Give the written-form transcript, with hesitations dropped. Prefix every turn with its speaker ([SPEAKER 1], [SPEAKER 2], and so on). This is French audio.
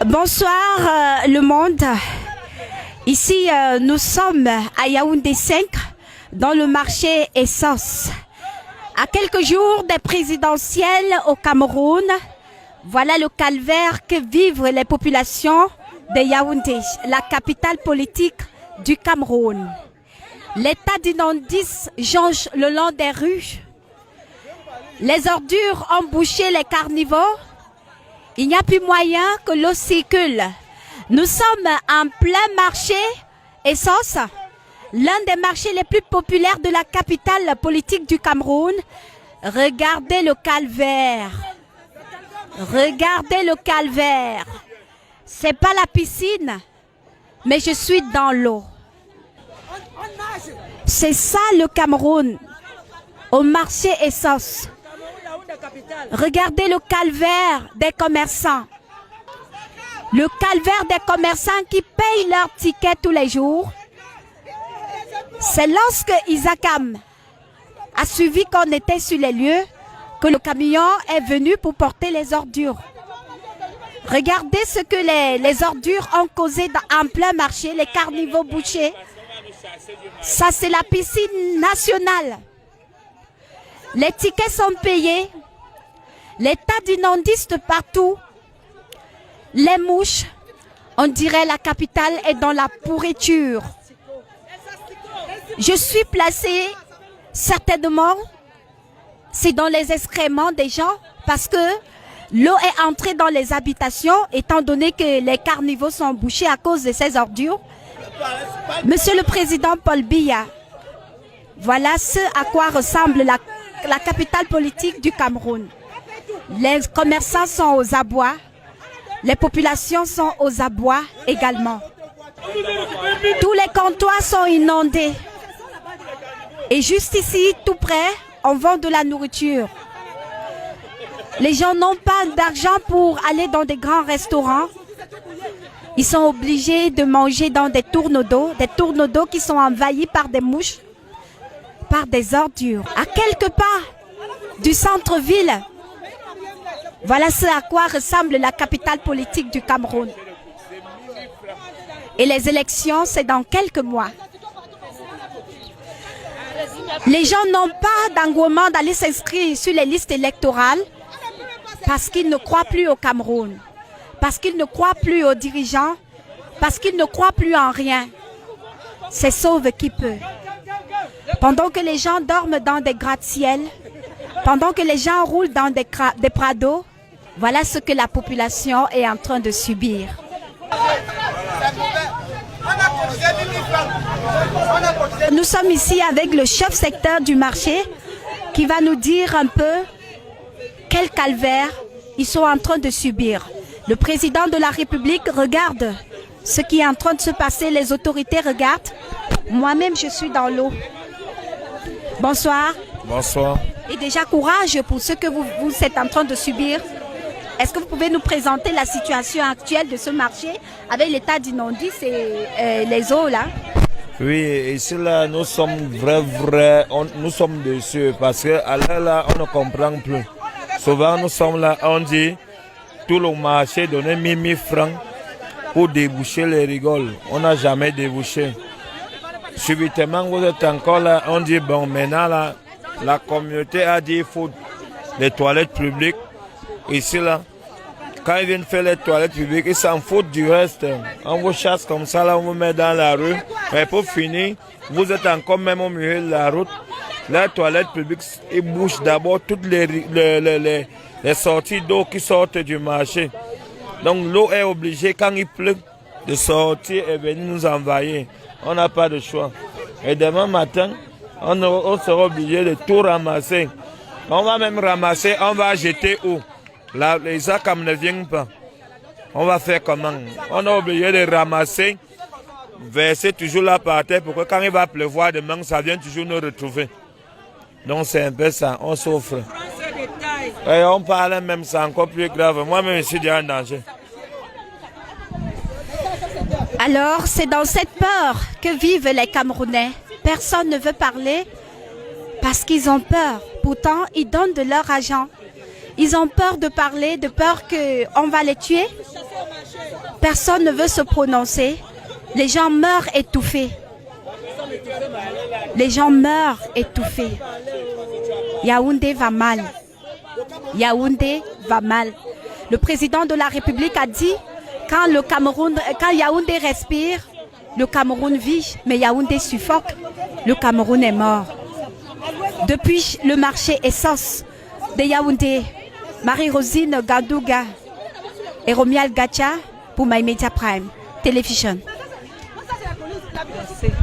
[SPEAKER 1] Bonsoir le monde. Ici nous sommes à Yaoundé 5 dans le marché Essence. À quelques jours des présidentielles au Cameroun, voilà le calvaire que vivent les populations de Yaoundé, la capitale politique du Cameroun. L'état d'inondis jonche le long des rues. Les ordures ont bouché les carnivores. Il n'y a plus moyen que l'eau circule. Nous sommes en plein marché Essence, l'un des marchés les plus populaires de la capitale politique du Cameroun. Regardez le calvaire. Regardez le calvaire. C'est pas la piscine, mais je suis dans l'eau. C'est ça le Cameroun, au marché Essence. Regardez le calvaire des commerçants. Le calvaire des commerçants qui payent leurs tickets tous les jours. C'est lorsque Isakam a suivi qu'on était sur les lieux que le camion est venu pour porter les ordures. Regardez ce que les ordures ont causé en plein marché, les carnivores bouchés. Ça, c'est la piscine nationale. Les tickets sont payés. L'état d'inondis de partout. Les mouches, on dirait la capitale est dans la pourriture. Je suis placée, certainement, c'est dans les excréments des gens parce que l'eau est entrée dans les habitations étant donné que les carnivores sont bouchés à cause de ces ordures. Monsieur le Président Paul Biya, voilà ce à quoi ressemble la capitale politique du Cameroun. Les commerçants sont aux abois, les populations sont aux abois également. Tous les comptoirs sont inondés. Et juste ici, tout près, on vend de la nourriture. Les gens n'ont pas d'argent pour aller dans des grands restaurants. Ils sont obligés de manger dans des tourneaux d'eau qui sont envahis par des mouches, par des ordures. À quelques pas du centre-ville, voilà ce à quoi ressemble la capitale politique du Cameroun. Et les élections, c'est dans quelques mois. Les gens n'ont pas d'engouement d'aller s'inscrire sur les listes électorales parce qu'ils ne croient plus au Cameroun, parce qu'ils ne croient plus aux dirigeants, parce qu'ils ne croient plus en rien. C'est sauve qui peut. Pendant que les gens dorment dans des gratte-ciel, pendant que les gens roulent dans des prados, voilà ce que la population est en train de subir. Nous sommes ici avec le chef secteur du marché qui va nous dire un peu quel calvaire ils sont en train de subir. Le président de la République regarde ce qui est en train de se passer, les autorités regardent. Moi-même, je suis dans l'eau. Bonsoir. Bonsoir. Et déjà courage pour ce que vous êtes en train de subir. Est-ce que vous pouvez nous présenter la situation actuelle de ce marché avec l'état d'inondis et les eaux là?
[SPEAKER 2] Oui, ici là, nous sommes nous sommes déçus parce que là, on ne comprend plus. Souvent, nous sommes là, on dit, tout le marché donnait 1000 francs pour déboucher les rigoles. On n'a jamais débouché. Subitement, vous êtes encore là, on dit, bon, maintenant là, la communauté a dit, il faut des toilettes publiques. Ici là, quand ils viennent faire les toilettes publiques, ils s'en foutent du reste. On vous chasse comme ça, là, on vous met dans la rue. Mais pour finir, vous êtes encore même au milieu de la route. Les toilettes publiques, ils bouchent d'abord toutes les sorties d'eau qui sortent du marché. Donc l'eau est obligée, quand il pleut, de sortir et venir nous envahir. On n'a pas de choix. Et demain matin, on sera obligé de tout ramasser. On va même ramasser, on va jeter où? Là, les ACAM ne viennent pas. On va faire comment? On est obligé de ramasser, verser toujours là par terre pour que quand il va pleuvoir demain, ça vient toujours nous retrouver. Donc c'est un peu ça, on souffre. Et on parle même, c'est encore plus grave. Moi-même, je suis déjà en danger.
[SPEAKER 1] Alors, c'est dans cette peur que vivent les Camerounais. Personne ne veut parler parce qu'ils ont peur. Pourtant, ils donnent de leur argent. Ils ont peur de parler, de peur qu'on va les tuer. Personne ne veut se prononcer. Les gens meurent étouffés. Les gens meurent étouffés. Yaoundé va mal. Yaoundé va mal. Le président de la République a dit, quand Yaoundé respire, le Cameroun vit, mais Yaoundé suffoque, le Cameroun est mort. Depuis le marché essence de Yaoundé, Marie-Rosine Gandouga et Romial Gacha pour My Media Prime Television.
[SPEAKER 3] Merci.